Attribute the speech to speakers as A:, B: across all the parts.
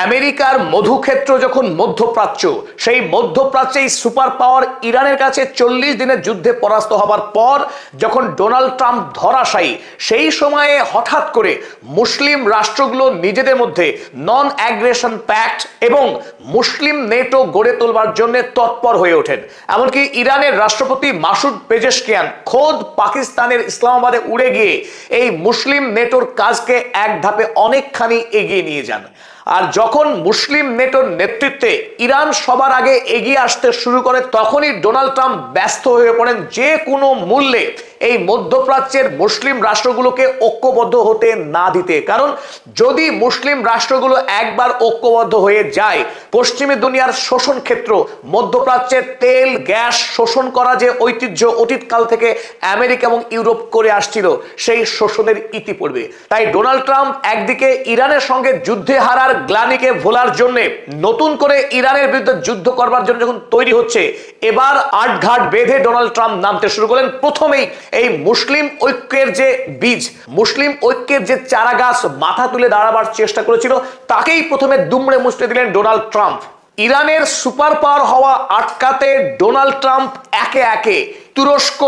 A: আমেরিকার মধুক্ষেত্র যখন মধ্যপ্রাচ্য, সেই মধ্যপ্রাচ্যে সুপার পাওয়ার ইরানের কাছে 40 দিনের যুদ্ধে পরাস্ত হবার পর যখন ডোনাল্ড ট্রাম্প ধরাশায়ী, সেই সময়ে হঠাৎ করে মুসলিম রাষ্ট্রগুলো নিজেদের মধ্যে নন অ্যাগ্রেশন প্যাক্ট এবং মুসলিম নেটো গড়ে তোলবার জন্য তৎপর হয়ে ওঠেন। এমনকি ইরানের রাষ্ট্রপতি মাসুদ পেজেশকিয়ান খোদ পাকিস্তানের ইসলামাবাদে উড়ে গিয়ে এই মুসলিম নেটোর কাজকে এক ধাপে অনেকখানি এগিয়ে নিয়ে যান। আর যখন মুসলিম নেটোর নেতৃত্বে ইরান সবার আগে এগিয়ে আসতে শুরু করে, তখনই ডোনাল্ড ট্রাম্প ব্যস্ত হয়ে পড়েন যে কোনো মূল্যে এই মধ্যপ্রাচ্যের মুসলিম রাষ্ট্রগুলোকে ঐক্যবদ্ধ হতে না দিতে। কারণ যদি মুসলিম রাষ্ট্রগুলো একবার ঐক্যবদ্ধ হয়ে যায়, পশ্চিমী দুনিয়ার শোষণ ক্ষেত্র মধ্যপ্রাচ্যের তেল গ্যাস শোষণ করা যে ঐতিহ্য অতীতকাল থেকে আমেরিকা এবং ইউরোপ করে আসছিল, সেই শোষণের ইতি পড়বে। তাই ডোনাল্ড ট্রাম্প একদিকে ইরানের সঙ্গে যুদ্ধে হারার গ্লানিকে ভোলার জন্য নতুন করে ইরানের বিরুদ্ধে যুদ্ধ করবার জন্য যখন তৈরি হচ্ছে, এবার আটঘাট বেঁধে ডোনাল্ড ট্রাম্প নামতে শুরু করলেন। প্রথমেই এই মুসলিম ঐক্যের যে বীজ, মুসলিম ঐক্যের যে চারা গাছ মাথা তুলে দাঁড়াবার চেষ্টা করেছিল, তাকেই প্রথমে দুমড়ে মুচড়ে দিলেন ডোনাল্ড ট্রাম্প। ইরানের সুপার পাওয়ার হওয়া আটকাতে ডোনাল্ড ট্রাম্প একে একে তুরস্ক,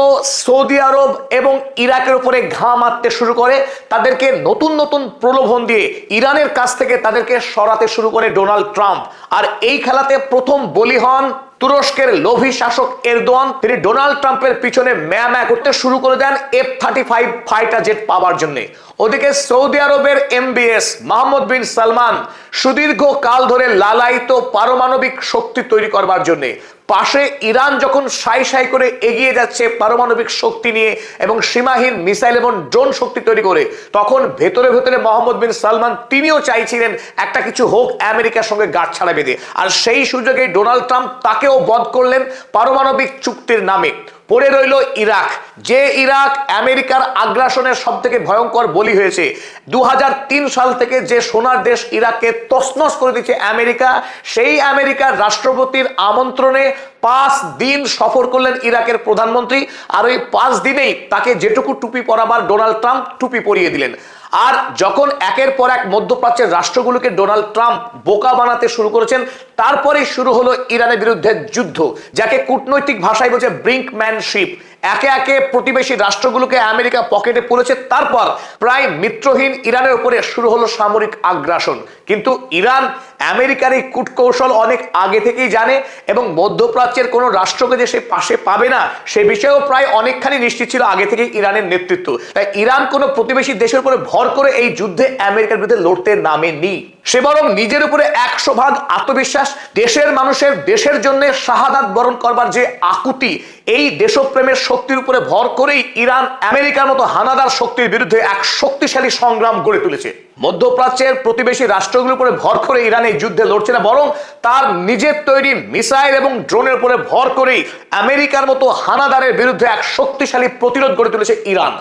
A: সৌদি আরব এবং ইরাকের উপরে ঘা মারতে শুরু করে। তাদেরকে নতুন নতুন প্রলোভন দিয়ে ইরানের কাছ থেকে তাদেরকে সরাতে শুরু করে ডোনাল্ড ট্রাম্প। আর এই খেলাতে প্রথম বলি হন তুরস্কের লোভী শাসক এরদোয়ান। তিনি ডোনাল্ড ট্রাম্পের পিছনে ম্যা করতে শুরু করে দেন F-35 ফাইটার জেট পাওয়ার জন্য। ওদিকে সৌদি আরবের MBS মোহাম্মদ বিন সালমান সুদীর্ঘ কাল ধরে লালায়িত পারমাণবিক শক্তি তৈরি করবার জন্য, পাশে ইরান যখন সাই সাই করে এগিয়ে যাচ্ছে পারমাণবিক শক্তি নিয়ে এবং সীমাহীন মিসাইল এবং ড্রোন শক্তি তৈরি করে, তখন ভেতরে ভেতরে মোহাম্মদ বিন সালমান তিনিও চাইছিলেন একটা কিছু হোক আমেরিকার সঙ্গে গাঁটছাড়া বেঁধে। আর সেই সুযোগে ডোনাল্ড ট্রাম্প তাকেও বধ করলেন পারমাণবিক চুক্তির নামে। পড়ে রইল ইরাক, যে ইরাক আমেরিকার আগ্রাসনের সব থেকে ভয়ঙ্কর বলি হয়েছে। 2003 সাল থেকে যে সোনার দেশ ইরাককে তছনছ করে দিচ্ছে আমেরিকা, সেই আমেরিকার রাষ্ট্রপতির আমন্ত্রণে 5 দিন সফর করলেন ইরাকের প্রধানমন্ত্রী। আর ওই 5 দিনেই তাকে যেটুকু টুপি পরাবার ডোনাল্ড ট্রাম্প টুপি পরিয়ে দিলেন। আর যখন একের পর এক মধ্যপ্রাচ্যের রাষ্ট্রগুলোকে ডোনাল্ড ট্রাম্প বোকা বানাতে শুরু করেছেন, তারপরেই শুরু হলো ইরানের বিরুদ্ধে যুদ্ধ, যাকে কূটনৈতিক ভাষায় বলছে ব্রিঙ্কম্যানশিপ। একে একে প্রতিবেশী রাষ্ট্রগুলোকে আমেরিকা পকেটে পুরেছে। তারপর প্রায় মিত্রহীন ইরানের উপরে শুরু হলো সামরিক আগ্রাসন। কিন্তু ইরান আমেরিকার এই কূটকৌশল অনেক আগে থেকেই জানে এবং মধ্যপ্রাচ্যের কোনো রাষ্ট্রকে যে সে পাশে পাবে না, সে বিষয়েও প্রায় অনেকখানি নিশ্চিত ছিল আগে থেকে ইরানের নেতৃত্ব। তাই ইরান কোনো প্রতিবেশী দেশের উপরে ভর করে এই যুদ্ধে আমেরিকার বিরুদ্ধে লড়তে নামেনি। সে বরং নিজের উপরে 100% আত্মবিশ্বাস, দেশের মানুষের দেশের জন্য শাহাদাত বরণ করবার যে আকুতি, এই দেশপ্রেমের শক্তির উপরে ভর করেই ইরান আমেরিকার মতো হানাদার শক্তির বিরুদ্ধে এক শক্তিশালী সংগ্রাম গড়ে তুলেছে। মধ্যপ্রাচ্যের প্রতিবেশী রাষ্ট্রগুলোর উপরে ভর করে ইরান এই যুদ্ধে লড়ছে না, বরং তার নিজের তৈরি মিসাইল এবং ড্রোনের উপরে ভর করেই আমেরিকার মতো হানাদারের বিরুদ্ধে এক শক্তিশালী প্রতিরোধ গড়ে তুলেছে ইরান।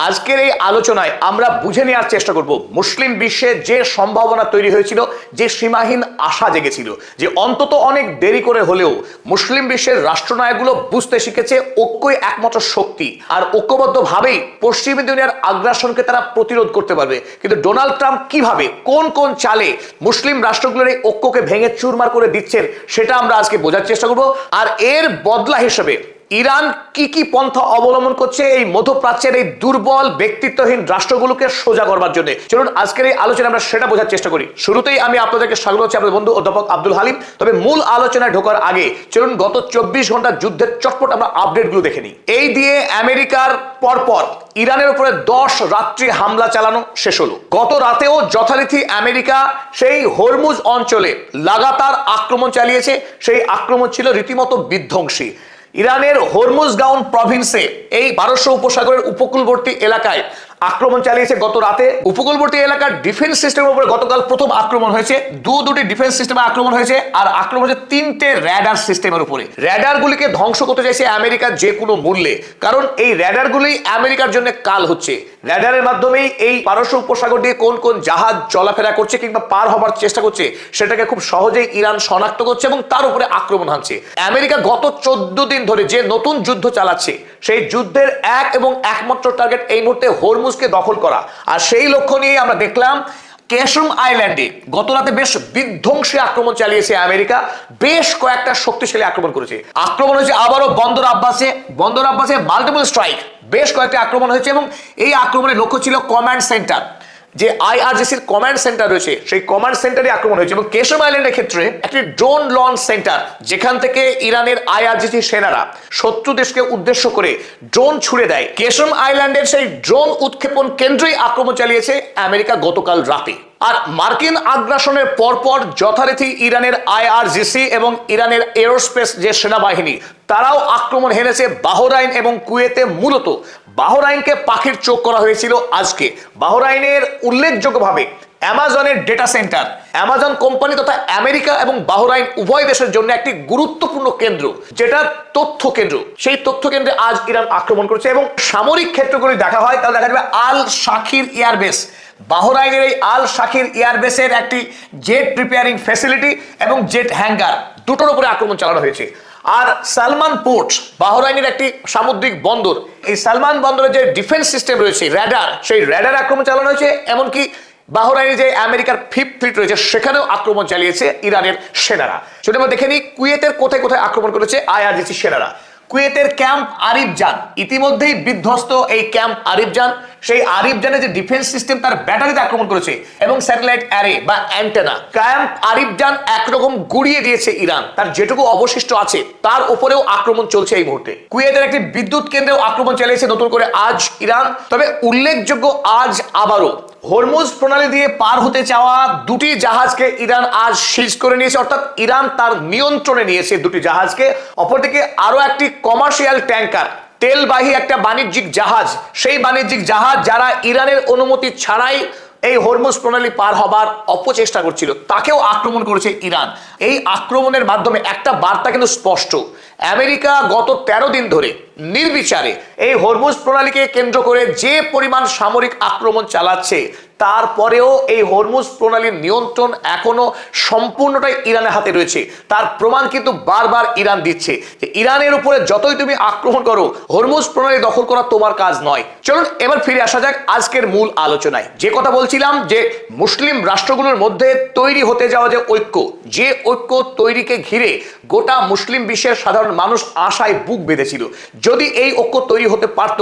A: আজকের এই আলোচনায় আমরা বুঝে নেওয়ার চেষ্টা করব মুসলিম বিশ্বে যে সম্ভাবনা তৈরি হয়েছিল, যে সীমাহীন আশা জেগেছিল, যে অন্তত অনেক দেরি করে হলেও মুসলিম বিশ্বের রাষ্ট্রনায়কগুলো বুঝতে শিখেছে ঐক্যই একমাত্র শক্তি, আর ঐক্যবদ্ধভাবেই পশ্চিমী দুনিয়ার আগ্রাসনকে তারা প্রতিরোধ করতে পারবে। কিন্তু ডোনাল্ড ট্রাম্প কিভাবে, কোন কোন চালে মুসলিম রাষ্ট্রগুলোর এই ঐক্যকে ভেঙে চুরমার করে দিচ্ছেন, সেটা আমরা আজকে বোঝার চেষ্টা করব। আর এর বদলা হিসেবে ইরান কি কি পন্থা অবলম্বন করছে এই মধ্যপ্রাচ্যের এই দুর্বল ব্যক্তিত্বহীন রাষ্ট্রগুলোকে সোজা করবার জন্য, চলুন আজকের এই আলোচনা আমরা সেটা বোঝার চেষ্টা করি। শুরুতেই আমি আপনাদেরকে স্বাগত করছি, আপনাদের বন্ধু অধ্যাপক আব্দুল হালিম। তবে মূল আলোচনায় ঢোকার আগে চলুন গত 24 ঘন্টার যুদ্ধের চটপট আমরা আপডেটগুলো দেখে নিই। এই দিয়ে আমেরিকার পরপর ইরানের উপরে 10 রাত্রি হামলা চালানো শেষ হলো। গত রাতেও যথারীতি আমেরিকা সেই হরমুজ অঞ্চলে লাগাতার আক্রমণ চালিয়েছে। সেই আক্রমণ ছিল রীতিমতো বিধ্বংসী। ইরানের হরমুজগাউন প্রভিন্সে এই পারস্য উপসাগরের উপকূলবর্তী এলাকায় আক্রমণ চালিয়েছে গত রাতে। উপকূলবর্তী এলাকার ডিফেন্স সিস্টেমের উপরে গতকাল প্রথম আক্রমণ হয়েছে। দুটি ডিফেন্স সিস্টেমে আক্রমণ হয়েছে, আর আক্রমণ হয়েছে 3টে র্যাডার সিস্টেমের উপরে। র্যাডারগুলিকে ধ্বংস করতে চাইছে আমেরিকা যে কোনো মূল্যে, কারণ এই র্যাডারগুলি আমেরিকার জন্য কাল হচ্ছে। র্যাডারের মাধ্যমেই এই পারস্য উপসাগর দিয়ে কোন কোন জাহাজ চলাফেরা করছে কিংবা পার হবার চেষ্টা করছে, সেটাকে খুব সহজেই ইরান শনাক্ত করছে এবং তার উপরে আক্রমণ হানছে। আমেরিকা গত 14 দিন ধরে যে নতুন যুদ্ধ চালাচ্ছে, সেই যুদ্ধের এক এবং একমাত্র টার্গেট এই মুহূর্তে হরমুজকে দখল করা। আর সেই লক্ষ্য নিয়ে আমরা দেখলাম কেশম আইল্যান্ডে গতরাতে বেশ বিধ্বংসী আক্রমণ চালিয়েছে আমেরিকা, বেশ কয়েকটা শক্তিশালী আক্রমণ করেছে। আক্রমণ হয়েছে আবারও বন্দর আব্বাসে মাল্টিপল স্ট্রাইক, বেশ কয়েকটা আক্রমণ হয়েছে এবং এই আক্রমণের লক্ষ্য ছিল কমান্ড সেন্টার, যে আইআরজিসির কমান্ড সেন্টার রয়েছে সেই কমান্ড সেন্টারে আক্রমণ হয়েছে। এবং কেশম আইল্যান্ডের ক্ষেত্রে একটি ড্রোন লঞ্চ সেন্টার, যেখান থেকে ইরানের আইআরজিসি সেনারা শত্রু দেশকে উদ্দেশ্য করে ড্রোন ছুড়ে দেয়, কেশম আইল্যান্ডের সেই ড্রোন উৎক্ষেপণ কেন্দ্রেই আক্রমণ চালিয়েছে আমেরিকা গতকাল রাতে। আর মার্কিন আগ্রাসনের পরপর যথারীতি ইরানের আইআরজিসি এবং ইরানের এরোস্পেস যে সেনাবাহিনী তারাও আক্রমণ হেরেছে বাহরাইন এবং কুয়েতে। মূলত বাহরাইনকে পাখির চোখ করা হয়েছিল আজকে। বাহরাইনের উল্লেখযোগ্যভাবে অ্যামাজনের ডেটা সেন্টার, অ্যামাজন কোম্পানি তথা আমেরিকা এবং বাহরাইন উভয় দেশের জন্য একটি গুরুত্বপূর্ণ কেন্দ্র, যেটা তথ্য কেন্দ্র, সেই তথ্য কেন্দ্রে আজ ইরান আক্রমণ করেছে। এবং সামরিক ক্ষেত্রগুলি দেখা হয় তাহলে দেখা যাবে আল শাকির এয়ারবেস, বাহরাইনের এই আল শাকির এয়ারবেসের একটি জেট প্রিপেয়ারিং ফ্যাসিলিটি এবং জেট হ্যাঙ্গার দুটোর উপরে আক্রমণ চালানো হয়েছে। আর সালমান পোর্ট, বাহরাইনের একটি সামুদ্রিক বন্দর, এই সালমান বন্দরের যে ডিফেন্স সিস্টেম রয়েছে র্যাডার, সেই র্যাডার আক্রমণ চালানো হয়েছে। এমনকি বাহরাইনে যে আমেরিকার ফিফথ ফ্লিট রয়েছে সেখানেও আক্রমণ চালিয়েছে ইরানের সেনারা। সেটা আমরা দেখে নিই কুয়েতের কোথায় কোথায় আক্রমণ করেছে আইআরজিসি সেনারা। কুয়েতের ক্যাম্প আরিফজান ইতিমধ্যেই বিধ্বস্ত। এই ক্যাম্প আরিফজান, সেই আরিফজানের যে ডিফেন্স সিস্টেম তার ব্যাটারিতে আক্রমণ করেছে এবং স্যাটেলাইট অ্যারে বা অ্যান্টেনা। ক্যাম্প আরিফজান একরকম গুড়িয়ে দিয়েছে ইরান, তার যেটুকু অবশিষ্ট আছে তার উপরেও আক্রমণ চলছে এই মুহূর্তে। কুয়েতের একটি বিদ্যুৎ কেন্দ্রেও আক্রমণ চালিয়েছে নতুন করে আজ ইরান। তবে উল্লেখযোগ্য আজ আবারও হরমুজ প্রণালী দিয়ে পার হতে চাওয়া দুটি জাহাজকে ইরান আজ সিজ করে নিয়েছে, অর্থাৎ ইরান তার নিয়ন্ত্রণে নিয়েছে দুটি জাহাজকে। অপরদিকে আরো একটি কমার্শিয়াল ট্যাঙ্কার, তেলবাহী একটা বাণিজ্যিক জাহাজ, সেই বাণিজ্যিক জাহাজ যারা ইরানের অনুমতি ছাড়াই এই হরমুজ প্রণালী পার হবার অপচেষ্টা করছিল, তাকেও আক্রমণ করেছে ইরান। এই আক্রমণের মাধ্যমে একটা বার্তা কিন্তু স্পষ্ট, আমেরিকা গত 13 দিন ধরে নির্বিচারে এই হরমুজ প্রণালীকে কেন্দ্র করে যে পরিমাণ সামরিক আক্রমণ চালাচ্ছে, তারপরেও এই হরমুজ প্রণালীর নিয়ন্ত্রণ এখনো সম্পূর্ণটাই ইরানের হাতে রয়েছে। তার প্রমাণ কিন্তু বারবার ইরান দিচ্ছে যে ইরানের উপরে যতই তুমি আক্রমণ করো, হরমুজ প্রণালী দখল করা তোমার কাজ নয়। চলুন এবার ফিরে আসা যাক আজকের মূল আলোচনায়। যে কথা বলছিলাম যে মুসলিম রাষ্ট্রগুলোর মধ্যে তৈরি হতে যাওয়া যে ঐক্য, যে ঐক্য তৈরিকে ঘিরে গোটা মুসলিম বিশ্বের সাধারণ মানুষ আশায় বুক বেঁধেছিল। যদি এই ঐক্য তৈরি হতে পারত,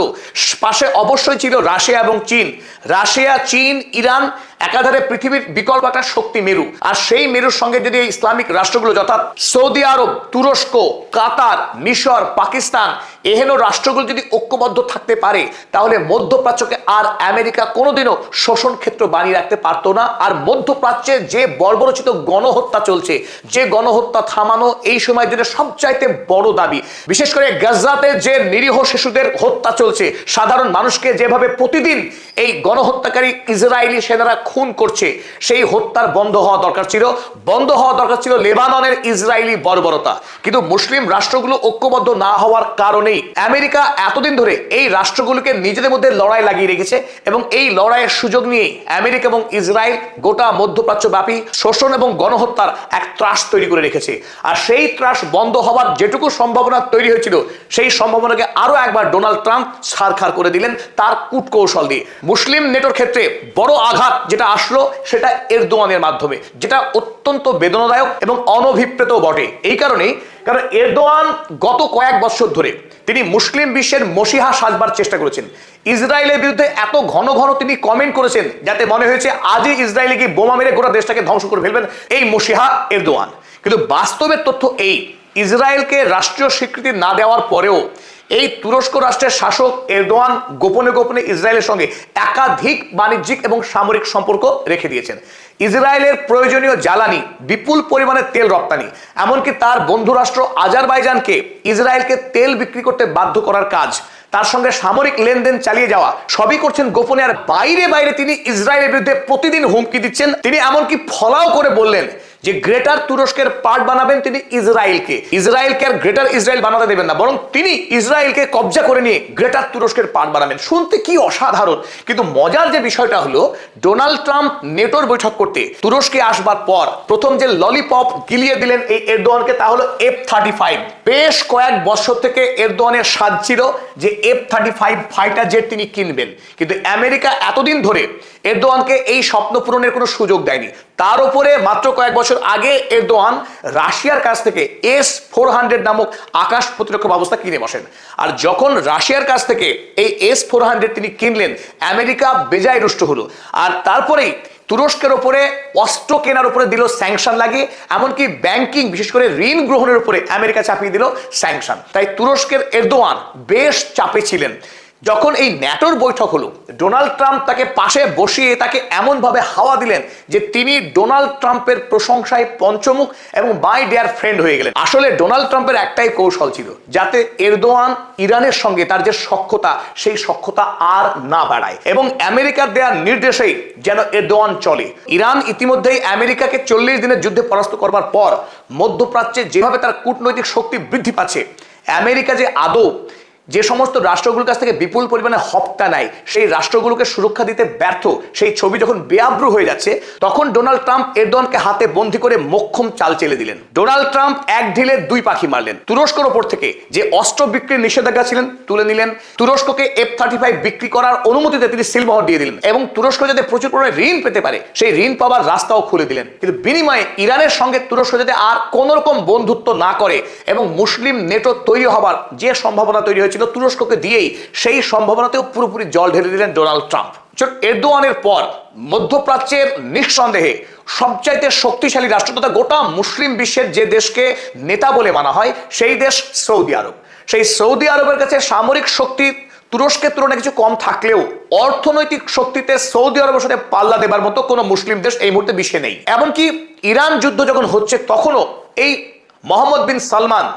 A: পাশে অবশ্যই ছিল রাশিয়া এবং চীন। রাশিয়া, চীন, ইরান একাধারে পৃথিবীর বিকল্প একটা শক্তি মেরু। আর সেই মেরুর সঙ্গে যদি ইসলামিক রাষ্ট্রগুলো যথা সৌদি আরব, তুরস্ক, কাতার, মিশর, পাকিস্তান এহেন রাষ্ট্রগুলো যদি ঐক্যবদ্ধ থাকতে পারে, তাহলে মধ্যপ্রাচ্যকে আর আমেরিকা কোনোদিনও শোষণ ক্ষেত্র বানিয়ে রাখতে পারতো না। আর মধ্যপ্রাচ্যে যে বর্বরচিত গণহত্যা চলছে, যে গণহত্যা থামানো এই সময় জন্য সবচাইতে বড় দাবি। বিশেষ করে গাজাতে যে নিরীহ শিশুদের হত্যা চলছে, সাধারণ মানুষকে যেভাবে প্রতিদিন এই গণহত্যাকারী ইসরায়েলি সেনারা খুন করছে, সেই হত্যার বন্ধ হওয়া দরকার ছিল। বন্ধ হওয়া দরকার ছিল লেবাননের ইসরায়েলি বর্বরতা। কিন্তু মুসলিম রাষ্ট্রগুলো ঐক্যবদ্ধ না হওয়ার কারণেই আমেরিকা এতদিন ধরে এই রাষ্ট্রগুলোকে নিজেদের মধ্যে লড়াই লাগিয়ে রেখেছে এবং এই লড়াইয়ের সুযোগ নিয়ে আমেরিকা এবং ইসরায়েল গোটা মধ্যপ্রাচ্য ব্যাপী শোষণ এবং গণহত্যার এক ত্রাস তৈরি করে রেখেছে। আর সেই ত্রাস বন্ধ হওয়ার যেটুকু সম্ভাবনা তৈরি হয়েছিল, সেই সম্ভাবনাকে আরো একবার ডোনাল্ড ট্রাম্প ছারখার করে দিলেন তার কূটকৌশল দিয়ে। মুসলিম নেটোর ক্ষেত্রে বড় আঘাত যেটা আসলো সেটা এরদোয়ানের মাধ্যমে, যেটা অত্যন্ত বেদনাদায়ক এবং অনভিপ্রেত বটে। এই কারণেই কারণ এরদোয়ান গত কয়েক বছর ধরে তিনি মুসলিম বিশ্বের মসিহা সাজবার চেষ্টা করেছেন। ইসরায়েলের বিরুদ্ধে এত ঘন ঘন তিনি কমেন্ট করেছেন যাতে মনে হয়েছে আজই ইসরায়েলে গিয়ে বোমা মেরে গোটা দেশটাকে ধ্বংস করে ফেলবেন এই মসিহা এরদোয়ান। কিন্তু বাস্তবের তথ্য এই, ইসরায়েলকে রাষ্ট্রীয় স্বীকৃতি না দেওয়ার পরেও এই তুরস্ক রাষ্ট্রের শাসক এরদোয়ান গোপনে গোপনে ইসরায়েলের সঙ্গে একাধিক বাণিজ্যিক এবং সামরিক সম্পর্ক রেখে দিয়েছেন। ইসরায়েলের প্রয়োজনীয় জ্বালানি, বিপুল পরিমাণে তেল রপ্তানি, এমনকি তার বন্ধু রাষ্ট্র আজারবাইজানকে ইসরায়েলকে তেল বিক্রি করতে বাধ্য করার কাজ, তার সঙ্গে সামরিক লেনদেন চালিয়ে যাওয়া, সবই করছেন গোপনে। আর বাইরে বাইরে তিনি ইসরায়েলের বিরুদ্ধে প্রতিদিন হুমকি দিচ্ছেন। তিনি এমনকি ফলাও করে বললেন যে গ্রেটার তুরস্কের পার্ট বানাবেন তিনি ইসরায়েলকে। ইসরায়েলকে আর গ্রেটার ইসরায়েল বানাতে দেবেন না, বরং তিনি ইসরায়েলকে কবজা করে নিয়ে গ্রেটার তুরস্কের পার্ট বানাবেন। শুনতে কি অসাধারণ। কিন্তু মজার যে বিষয়টা হলো, ডোনাল্ড ট্রাম্প নেটোর বৈঠক করতে তুরস্কে আসবার পর প্রথম যে ললিপপ গিলিয়ে দিলেন এই এরদোয়ানকে, তা হলো F-35 বেশ কয়েক বছর থেকে এরদোয়ানের স্বাদ ছিল যে F-35 ফাইটার জেট তিনি কিনবেন, কিন্তু আমেরিকা এতদিন ধরে এরদোয়ানকে এই স্বপ্ন পূরণের কোনো সুযোগ দেয়নি। তার উপরে মাত্র কয়েক বছর আগে এরদোয়ান রাশিয়ার কাছ থেকে S-400 নামক আকাশ প্রতিরক্ষা ব্যবস্থা কিনে বসেন। আর যখন রাশিয়ার কাছ থেকে এই S-400 তিনি কিনলেন, আমেরিকা বেজায় রুষ্ট হলো। আর তারপরেই তুরস্কের উপরে অস্ত্র কেনার উপরে দিল স্যাংশন লাগিয়ে, এমনকি ব্যাংকিং বিশেষ করে ঋণ গ্রহণের উপরে আমেরিকা চাপিয়ে দিল স্যাংশন। তাই তুরস্কের এরদোয়ান বেশ চাপে ছিলেন। যখন এই ন্যাটোর বৈঠক হলো, ডোনাল্ড ট্রাম্প তাকে পাশে বসিয়ে তাকে এমনভাবে হাওয়া দিলেন যে তিনি ডোনাল্ড ট্রাম্পের প্রশংসায় পঞ্চমুখ এবং মাই ডিয়ার ফ্রেন্ড হয়ে গেলেন। আসলে ডোনাল্ড ট্রাম্পের একটাই কৌশল ছিল, যাতে এরদোয়ান ইরানের সঙ্গে তার যে সখ্যতা, সেই সখ্যতা আর না বাড়ায় এবং আমেরিকার দেওয়ার নির্দেশেই যেন এরদোয়ান চলে। ইরান ইতিমধ্যেই আমেরিকাকে 40 দিনের যুদ্ধে পরাস্ত করবার পর মধ্যপ্রাচ্যে যেভাবে তার কূটনৈতিক শক্তি বৃদ্ধি পাচ্ছে, আমেরিকা যে আদৌ যে সমস্ত রাষ্ট্রগুলোর কাছ থেকে বিপুল পরিমাণে হপ্তা নেয়, সেই রাষ্ট্রগুলোকে সুরক্ষা দিতে ব্যর্থ, সেই ছবি যখন বেআব্রু হয়ে যাচ্ছে, তখন ডোনাল্ড ট্রাম্প এরদোয়ানকে হাতে বন্দি করে মোক্ষম চাল চেলে দিলেন। ডোনাল্ড ট্রাম্প এক ঢিলে দুই পাখি মারলেন। তুরস্কের ওপর থেকে যে অস্ত্র বিক্রির নিষেধাজ্ঞা ছিলেন তুলে নিলেন, তুরস্ককে F-35 বিক্রি করার অনুমতিতে তিনি সিলমোহর দিয়ে দিলেন এবং তুরস্ক যাতে প্রচুর পরিমাণে ঋণ পেতে পারে সেই ঋণ পাওয়ার রাস্তাও খুলে দিলেন। কিন্তু বিনিময়ে ইরানের সঙ্গে তুরস্ক যাতে আর কোন রকম বন্ধুত্ব না করে এবং মুসলিম নেটো তৈরি হবার যে সম্ভাবনা তৈরি হয়েছিল তুরস্ককে দিয়েই, সেই সম্ভাবনাতেও পুরোপুরি জল ঢেলে দিলেন ডোনাল্ড ট্রাম্প। এরদোয়ানের পর মধ্যপ্রাচ্যের নিঃসন্দেহে সবচাইতে শক্তিশালী রাষ্ট্র তথা গোটা মুসলিম বিশ্বের যে দেশকে নেতা বলে মানা হয়, সেই দেশ সৌদি আরব। সেই সৌদি আরবের কাছে সামরিক শক্তি তুরস্কের তুলনায় কিছু কম থাকলেও অর্থনৈতিক শক্তিতে সৌদি আরবের সাথে পাল্লা দেবার মতো কোনো মুসলিম দেশ এই মুহূর্তে বিশ্বে নেই। এমনকি ইরান যুদ্ধ যখন হচ্ছে, তখনও এই মোহাম্মদ বিন সালমান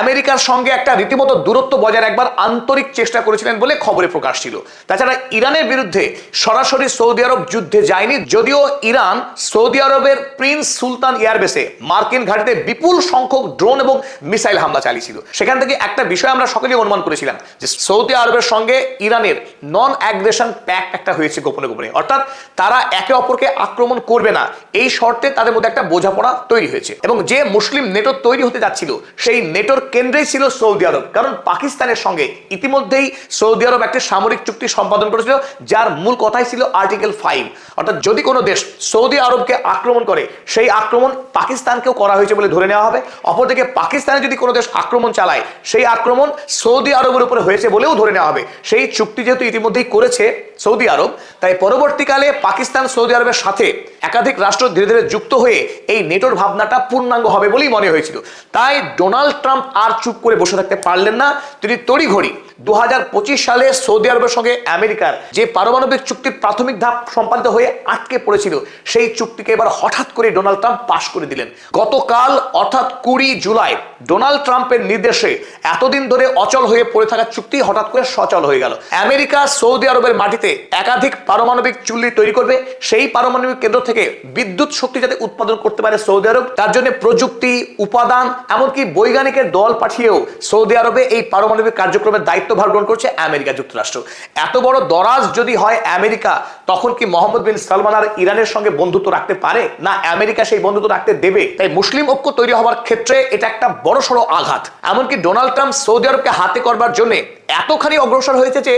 A: আমেরিকার সঙ্গে একটা রীতিমতো দূরত্ব বজায় রাখবার আন্তরিক চেষ্টা করেছিলেন বলে খবরে প্রকাশ ছিল। তাছাড়া ইরানের বিরুদ্ধে সরাসরি সৌদি আরব যুদ্ধে যায়নি, যদিও ইরান সৌদি আরবের প্রিন্স সুলতান এয়ারবেসে মার্কিন ঘাঁটিতে বিপুল সংখ্যক ড্রোন এবং মিসাইল হামলা চালিয়েছিল। সেখান থেকে একটা বিষয় আমরা সকলেই অনুমান করেছিলাম যে সৌদি আরবের সঙ্গে ইরানের নন অ্যাগ্রেশন প্যাক্ট একটা হয়েছে গোপনে গোপনে, অর্থাৎ তারা একে অপরকে আক্রমণ করবে না, এই শর্তে তাদের মধ্যে একটা বোঝাপড়া তৈরি হয়েছে। এবং যে মুসলিম নেটো তৈরি হতে যাচ্ছিল, সেই নেটোর কেন্দ্রেই ছিল সৌদি আরব, কারণ পাকিস্তানের সঙ্গে ইতিমধ্যেই সৌদি আরব একটি সামরিক চুক্তি সম্পাদন করেছিল, যার মূল কথাই ছিল আর্টিকেল 5, অর্থাৎ যদি কোনো দেশ সৌদি আরবকে আক্রমণ করে, সেই আক্রমণ পাকিস্তানকেও করা হয়েছে বলে ধরে নেওয়া হবে। অপরদিকে পাকিস্তানে যদি কোনো দেশ আক্রমণ চালায়, সেই আক্রমণ সৌদি আরবের উপরে হয়েছে বলেও ধরে নেওয়া হবে। সেই চুক্তি যেহেতু ইতিমধ্যেই করেছে সৌদি আরব, তাই পরবর্তীকালে পাকিস্তান সৌদি আরবের সাথে একাধিক রাষ্ট্র ধীরে ধীরে যুক্ত হয়ে এই নেটোর ভাবনাটা পূর্ণাঙ্গ হবে বলেই মনে হয়েছিল। তাই ডোনাল্ড ট্রাম্প আর চুপ করে বসে থাকতে পারলেন না, তিনি তড়িঘড়ি 2025 সালে সৌদি আরবের সঙ্গে আমেরিকার যে পারমাণবিক চুক্তির প্রাথমিক ধাপ সম্পাদিত হয়ে আটকে পড়েছিল, সেই চুক্তিকে এবার হঠাৎ করে ডোনাল্ড ট্রাম্প পাশ করে দিলেন। গতকাল অর্থাৎ 20 জুলাই ডোনাল্ড ট্রাম্পের নির্দেশে এতদিন ধরে অচল হয়ে পড়ে থাকা চুক্তি হঠাৎ করে সচল হয়ে গেল। আমেরিকা সৌদি আরবের মাটিতে একাধিক পারমাণবিক চুল্লি তৈরি করবে, সেই পারমাণবিক কেন্দ্র থেকে বিদ্যুৎ শক্তি যাতে উৎপাদন করতে পারে সৌদি আরব, তার জন্য প্রযুক্তি, উপাদান, এমনকি বৈজ্ঞানিকের দল পাঠিয়েও সৌদি আরবে এই পারমাণবিক কার্যক্রমের দায়িত্বভার গ্রহণ করছে আমেরিকা যুক্তরাষ্ট্র। এত বড় দরাজ যদি হয় আমেরিকা, তখন কি মোহাম্মদ বিন সালমান আর ইরানের সঙ্গে বন্ধুত্ব রাখতে পারে? না, আমেরিকা সেই বন্ধুত্ব রাখতে দেবে? তাই মুসলিম ঐক্য তৈরি হওয়ার ক্ষেত্রে এটা একটা বড়সড় আঘাত। এমনকি ডোনাল্ড ট্রাম্প সৌদি আরবকে হাতে করবার জন্য এতখানি অগ্রসর হয়েছে যে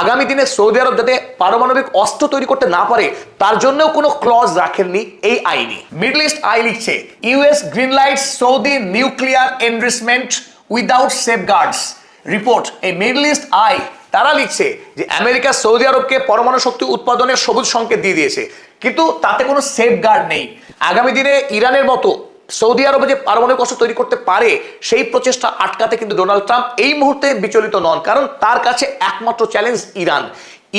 A: আগামী দিনে সৌদি আরব যাতে পারমাণবিক অস্ত্র তৈরি করতে না পারে, তার জন্যও কোনো ক্লজ রাখেননি এই আইনে। মিডল ইস্ট আই লিখছে, US green light Saudi nuclear enrichment without সেফগার্ডস। Report এই মিডল ইস্ট আই তারা লিখছে যে আমেরিকা সৌদি আরবকে পরমাণু শক্তি উৎপাদনের সবুজ সংকেত দিয়ে দিয়েছে, কিন্তু তাতে কোনো সেফগার্ড নেই। আগামী দিনে ইরানের মতো সৌদি আরবে যে পারমাণবিক অস্ত্র তৈরি করতে পারে, সেই প্রচেষ্টা আটকাতে কিন্তু ডোনাল্ড ট্রাম্প এই মুহূর্তে বিচলিত নন, কারণ তার কাছে একমাত্র চ্যালেঞ্জ ইরান।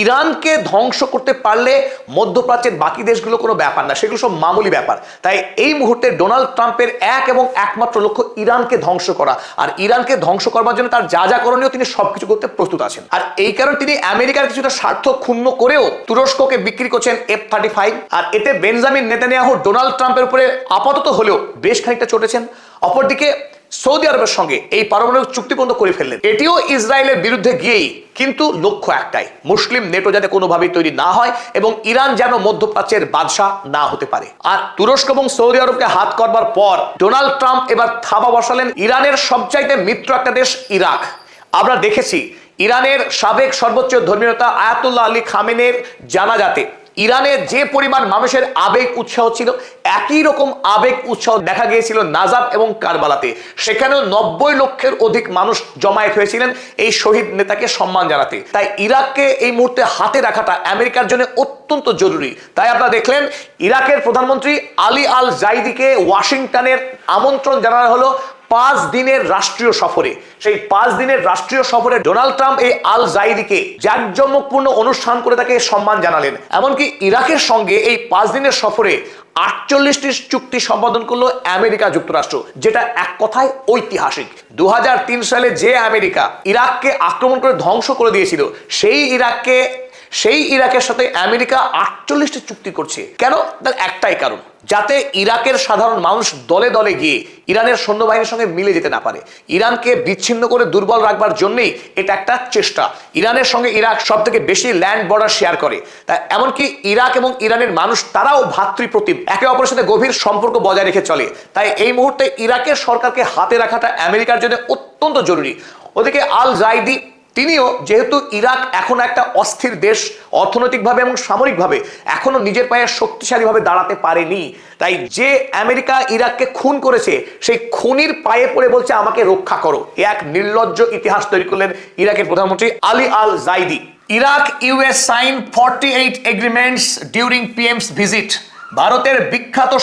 A: ইরানকে ধ্বংস করতে পারলে মধ্যপ্রাচ্যের বাকি দেশগুলো কোনো ব্যাপার না, সেগুলো সব মামুলি ব্যাপার। তাই এই মুহূর্তে ডোনাল্ড ট্রাম্পের এক এবং একমাত্র লক্ষ্য ইরানকে ধ্বংস করা, আর ইরানকে ধ্বংস করবার জন্য তার যা যা করণীয় তিনি সবকিছু করতে প্রস্তুত আছেন। আর এই কারণে তিনি আমেরিকার কিছুটা স্বার্থ ক্ষুণ্ণ করেও তুরস্ককে বিক্রি করছেন F-35, আর এতে বেঞ্জামিন নেতানিয়াহু ডোনাল্ড ট্রাম্পের উপরে আপাতত হলেও বেশ খানিকটা চটেছেন। অপরদিকে সৌদি আরবের সঙ্গে এই পারমাণবিক চুক্তি পর্যন্ত করে ফেললেন। এটিও ইসরায়েলের বিরুদ্ধে গিয়েই, কিন্তু লক্ষ্য একটাই, মুসলিম নেটো যাতে কোনোভাবেই তৈরি না হয় এবং ইরান যেন মধ্যপ্রাচ্যের বাদশা না হতে পারে। আর তুরস্ক এবং সৌদি আরবকে হাত করবার পর ডোনাল্ড ট্রাম্প এবার থাবা বসালেন ইরানের সবচাইতে মিত্র একটা দেশ ইরাক। আমরা দেখেছি ইরানের সাবেক সর্বোচ্চ ধর্মীয় নেতা আয়াতুল্লাহ আলী খামেনের জানাজাতে ইরানের যে পরিমাণ মানুষের আবেগ উৎসাহ ছিল, একই রকম আবেগ উৎসাহ দেখা গিয়েছিল নাজাফ এবং কারবালাতে। সেখানেও 90 লক্ষের অধিক মানুষ জমায়েত হয়েছিলেন এই শহীদ নেতাকে সম্মান জানাতে। তাই ইরাককে এই মুহূর্তে হাতে রাখাটা আমেরিকার জন্য অত্যন্ত জরুরি। তাই আপনারা দেখলেন ইরাকের প্রধানমন্ত্রী আলী আল জাইদিকে ওয়াশিংটনের আমন্ত্রণ জানানো হলো 5 দিনের রাষ্ট্রীয় সফরে। সেই 5 দিনের রাষ্ট্রীয় সফরে ডোনাল্ড ট্রাম্প এই আল জাইদিকে জাঁকজমকপূর্ণ অনুষ্ঠান করে তাকে সম্মান জানালেন। এমনকি ইরাকের সঙ্গে এই 5 দিনের সফরে 48টি চুক্তি সম্পাদন করলো আমেরিকা যুক্তরাষ্ট্র, যেটা এক কথায় ঐতিহাসিক। 2003 সালে যে আমেরিকা ইরাককে আক্রমণ করে ধ্বংস করে দিয়েছিল, সেই ইরাকের সাথে আমেরিকা 48টি চুক্তি করছে। কেন? তার একটাই কারণ, যাতে ইরাকের সাধারণ মানুষ দলে দলে গিয়ে ইরানের সৈন্যবাহিনীর সঙ্গে মিলে যেতে না পারে। ইরানকে বিচ্ছিন্ন করে দুর্বল রাখবার জন্যই এটা একটা চেষ্টা। ইরানের সঙ্গে ইরাক সব থেকে বেশি ল্যান্ড বর্ডার শেয়ার করে, তাই এমনকি ইরাক এবং ইরানের মানুষ তারাও ভ্রাতৃপ্রতিম, একে অপরের সাথে গভীর সম্পর্ক বজায় রেখে চলে। তাই এই মুহূর্তে ইরাকের সরকারকে হাতে রাখাটা আমেরিকার জন্য অত্যন্ত জরুরি। ওদিকে আল জাইদি তিনিও, যেহেতু ইরাক এখন একটা অস্থির দেশ অর্থনৈতিকভাবে এবং সামরিকভাবে, এখনো নিজের পায়ে শক্তিশালীভাবে দাঁড়াতে পারেনি, তাই যে আমেরিকা ইরাককে খুন করেছে সেই খুনির পায়ে পড়ে বলছে আমাকে রক্ষা করো। এক নির্লজ্জ ইতিহাস তৈরি করলেন ইরাকের প্রধানমন্ত্রী Ali Al Zaidi. Iraq US sign 48 agreements during PMs visit. ভারতের বিখ্যাত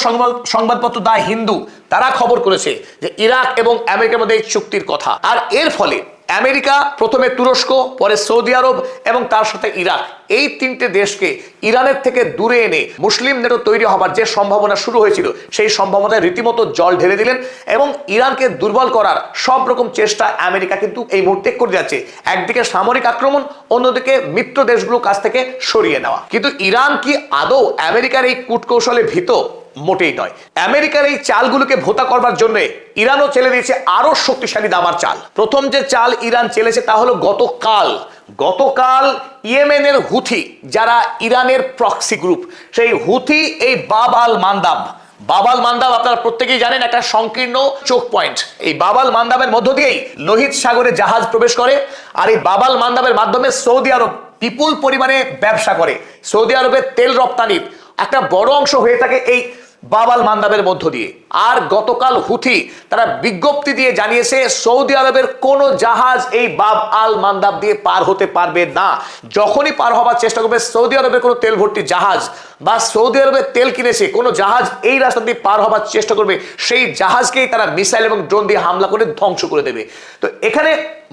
A: সংবাদপত্র দা হিন্দু তারা খবর করেছে যে ইরাক এবং আমেরিকার মধ্যে এই চুক্তির কথা। আর এর ফলে আমেরিকা প্রথমে তুরস্ক, পরে সৌদি আরব এবং তার সাথে ইরাক, এই 3টে দেশকে ইরানের থেকে দূরে এনে মুসলিম নেটো তৈরি হবার যে সম্ভাবনা শুরু হয়েছিল, সেই সম্ভাবনায় রীতিমতো জল ঢেলে দিলেন এবং ইরানকে দুর্বল করার সব রকম চেষ্টা আমেরিকা কিন্তু এই মুহূর্তে করে যাচ্ছে। একদিকে সামরিক আক্রমণ, অন্যদিকে মিত্র দেশগুলোর কাছ থেকে সরিয়ে নেওয়া। কিন্তু ইরান কি আদৌ আমেরিকার এই কূটকৌশলে ভীত? মোটেই নয়। আমেরিকার এই চালগুলোকে ভোতা করবার জন্য ইরানও চেলে দিয়েছে আরো শক্তিশালী দামার চাল। প্রথম যে চাল ইরান চেলেছে তা হলো গতকাল ইয়েমেনের হুথি, যারা ইরানের প্রক্সি গ্রুপ, সেই হুথি এই বাব আল মান্দাব আপনারা প্রত্যেকেই জানেন একটা সংকীর্ণ চোক পয়েন্ট। এই বাব আল মান্দাবের মধ্য দিয়েই লোহিত সাগরে জাহাজ প্রবেশ করে। আর এই বাব আল মান্দাবের মাধ্যমে সৌদি আরব বিপুল পরিমাণে ব্যবসা করে। সৌদি আরবের তেল রপ্তানির একটা বড় অংশ হয়ে থাকে এই বাব আল মান্দাবের মধ্য দিয়ে। আর গতকাল হুথি তারা বিজ্ঞপ্তি দিয়ে জানিয়েছে সৌদি আরবের কোনো জাহাজ এই বাব আল মান্দাব দিয়ে পার হতে পারবে না। যখনই পার হবার চেষ্টা করবে সৌদি আরবের কোনো তেল ভর্তি জাহাজ বা সৌদি আরবের তেল কিনেছে কোনো জাহাজ এই রাস্তা দিয়ে পার হবার চেষ্টা করবে, সেই জাহাজকেই তারা মিসাইল এবং ড্রোন দিয়ে হামলা করে ধ্বংস করে দেবে। তো এখানে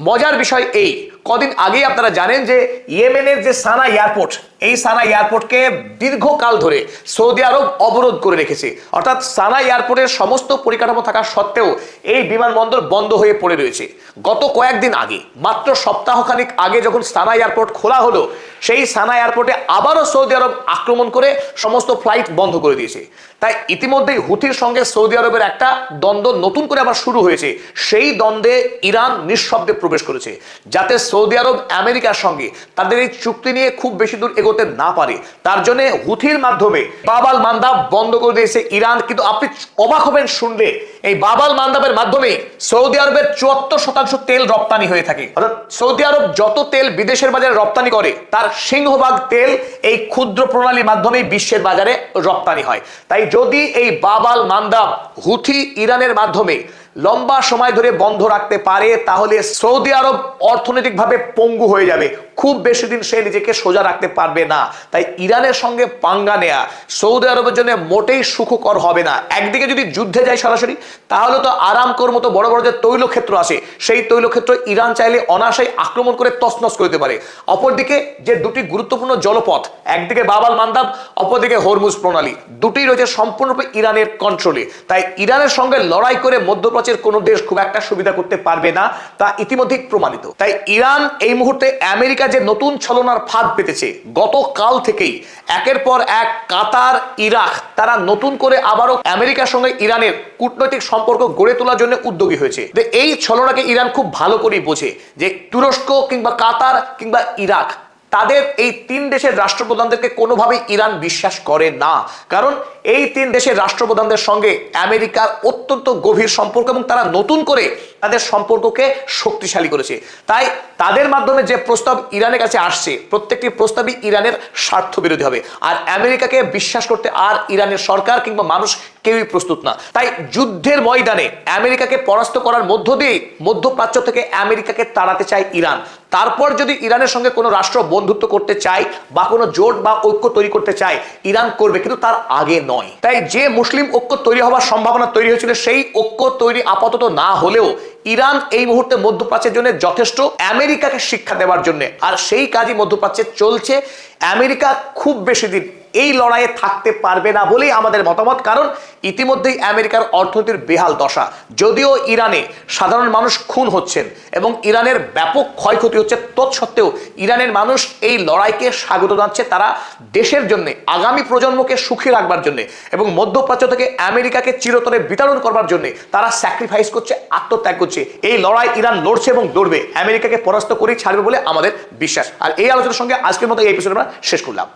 A: মজার বিষয় এই, কদিন আগেই আপনারা জানেন যে ইয়েমেনের যে সানা এয়ারপোর্ট, এই সানা এয়ারপোর্টকে দীর্ঘকাল ধরে সৌদি আরব অবরোধ করে রেখেছে। অর্থাৎ সানা এয়ারপোর্টের সমস্ত পরিকাঠামো থাকা সত্ত্বেও এই বিমানবন্দর বন্ধ হয়ে পড়ে রয়েছে। গত কয়েকদিন আগে, মাত্র সপ্তাহখানিক আগে যখন সানা এয়ারপোর্ট খোলা হলো, সেই সানা এয়ারপোর্টে আবারও সৌদি আরব আক্রমণ করে সমস্ত ফ্লাইট বন্ধ করে দিয়েছে। তাই ইতিমধ্যেই হুথির সঙ্গে সৌদি আরবের একটা দ্বন্দ্ব নতুন করে আবার শুরু হয়েছে। সেই দ্বন্দ্বে ইরান নিঃশব্দে প্রবেশ করেছে, যাতে সৌদি আরব আমেরিকার সঙ্গে তাদের এই চুক্তি নিয়ে খুব বেশি দূর এগোতে না পারে। তার জন্য হুথির মাধ্যমে বাব আল মান্দাব বন্ধ করে দিয়েছে ইরান। কিন্তু আপনি অবাক হবেন শুনলে, এই বাব আল মান্দাবের মাধ্যমে সৌদি আরবের 74% তেল রপ্তানি হয়ে থাকে। অর্থাৎ সৌদি আরব যত তেল বিদেশের বাজারে রপ্তানি করে তার সিংহভাগ তেল এই ক্ষুদ্র প্রণালীর মাধ্যমে বিশ্বের বাজারে রপ্তানি হয়। তাই যদি এই বাব আল মান্দাব হুথি ইরানের মাধ্যমে লম্বা সময় ধরে বন্ধ রাখতে পারে, তাহলে সৌদি আরব অর্থনৈতিকভাবে পঙ্গু হয়ে যাবে। খুব বেশি দিন সে নিজেকে সোজা রাখতে পারবে না। তাই ইরানের সঙ্গে পাঙ্গা নেয়া সৌদি আরবের জন্য মোটেই সুখকর হবে না। একদিকে যদি যুদ্ধে যায় সরাসরি, তাহলে তো আরামকোর মতো বড় বড় যে তৈলক্ষেত্র আছে, সেই তৈলক্ষেত্র ইরান চাইলে অনায়াসেই আক্রমণ করে তছনছ করে দিতে পারে। অপরদিকে যে দুটি গুরুত্বপূর্ণ জলপথ, একদিকে বাব আল মান্দাব, অপরদিকে হরমুজ প্রণালী, দুটি রয়েছে সম্পূর্ণরূপে ইরানের কন্ট্রোলে। তাই ইরানের সঙ্গে লড়াই করে মধ্যপ্রাচ্যে মধ্যপ্রাচ্যের কোনো দেশ খুব একটা সুবিধা করতে পারবে না, তা ইতিমধ্যেই প্রমাণিত। তাই ইরান এই মুহূর্তে আমেরিকা যে নতুন ছলনার ফাঁদ পেতেছে, গতকাল থেকেই একের পর এক কাতার, ইরাক তারা নতুন করে আবারও আমেরিকার সঙ্গে ইরানের কূটনৈতিক সম্পর্ক গড়ে তোলার জন্য উদ্যোগী হয়েছে। এই ছলনাকে ইরান খুব ভালো করেই বোঝে যে তুরস্ক কিংবা কাতার কিংবা ইরাক, তাদের এই তিন দেশের রাষ্ট্রপ্রধানদেরকে কোনোভাবেই ইরান বিশ্বাস করে না। কারণ এই তিন দেশের রাষ্ট্রপ্রধানদের সঙ্গে আমেরিকার অত্যন্ত গভীর সম্পর্ক এবং তারা নতুন করে তাদের সম্পর্ককে শক্তিশালী করেছে। তাই তাদের মাধ্যমে যে প্রস্তাব ইরানের কাছে আসছে, প্রত্যেকটি প্রস্তাবই ইরানের স্বার্থ বিরোধী হবে। আর আমেরিকাকে বিশ্বাস করতে আর ইরানের সরকার কিংবা মানুষ কেউই প্রস্তুত না। তাই যুদ্ধের ময়দানে আমেরিকাকে পরাস্ত করার মধ্য দিয়ে মধ্যপ্রাচ্য থেকে আমেরিকাকে তাড়াতে চায় ইরান। তারপর যদি ইরানের সঙ্গে কোনো রাষ্ট্র বন্ধুত্ব করতে চায় বা কোনো জোট বা ঐক্য তৈরি করতে চায়, ইরান করবে, কিন্তু তার আগে নয়। তাই যে মুসলিম ঐক্য তৈরি হওয়ার সম্ভাবনা তৈরি হয়েছিল, সেই ঐক্য তৈরি আপাতত না হলেও ইরান এই মুহূর্তে মধ্যপ্রাচ্যের জন্য যথেষ্ট আমেরিকাকে শিক্ষা দেওয়ার জন্য, আর সেই কাজই মধ্যপ্রাচ্যে চলছে। আমেরিকা খুব বেশি দিন এই লড়াইয়ে থাকতে পারবে না বলেই আমাদের মতামত। কারণ ইতিমধ্যেই আমেরিকার অর্থনীতির বেহাল দশা। যদিও ইরানে সাধারণ মানুষ খুন হচ্ছেন এবং ইরানের ব্যাপক ক্ষয়ক্ষতি হচ্ছে, তৎসত্ত্বেও ইরানের মানুষ এই লড়াইকে স্বাগত জানাচ্ছে। তারা দেশের জন্য, আগামী প্রজন্মকে সুখী রাখবার জন্য এবং মধ্যপ্রাচ্য থেকে আমেরিকাকে চিরতরে বিতাড়ন করবার জন্য তারা স্যাক্রিফাইস করছে, আত্মত্যাগ করছে। এই লড়াই ইরান লড়ছে এবং লড়বে, আমেরিকাকে পরাস্ত করেই ছাড়বে বলে আমাদের বিশ্বাস। আর এই আলোচনার সঙ্গে আজকের মতো এই এপিসোড আমরা শেষ করলাম।